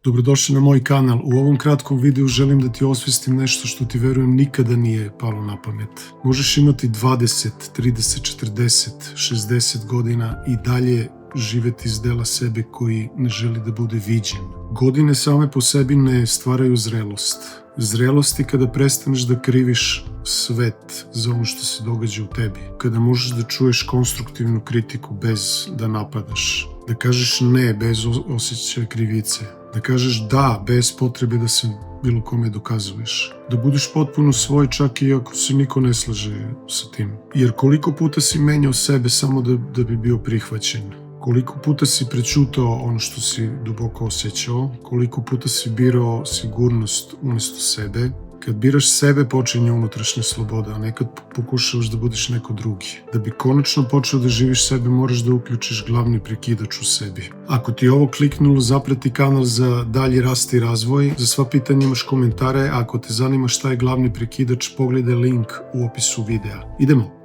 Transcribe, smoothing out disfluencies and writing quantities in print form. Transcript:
Dobrodošli na moj kanal. U ovom kratkom videu želim da ti osvestim nešto što ti verujem nikada nije palo na pamet. Možeš imati 20, 30, 40, 60 godina i dalje živeti iz dela sebe koji ne želi da bude viđen. Godine same po sebi ne stvaraju zrelost. Zrelost je kada prestaneš da kriviš svet za ono što se događa u tebi. Kada možeš da čuješ konstruktivnu kritiku bez da napadaš. Da kažeš ne bez osjećaja krivice. Da kažeš da bez potrebe da se bilo kome dokazuješ. Da budeš potpuno svoj čak i ako se niko ne slaže sa tim. Jer koliko puta si menjao sebe samo da bi bio prihvaćen. Koliko puta si prećutao ono što si duboko osjećao, koliko puta si birao sigurnost umjesto sebe. Kad biraš sebe počinje unutrašnja sloboda, a nekad pokušavaš da budeš neko drugi. Da bi konačno počeo da živiš sebe, moraš da uključiš glavni prekidač u sebi. Ako ti je ovo kliknulo, zaprati kanal za dalji rast i razvoj. Za sva pitanja imaš komentare, a ako te zanima šta je glavni prekidač, pogledaj link u opisu videa. Idemo!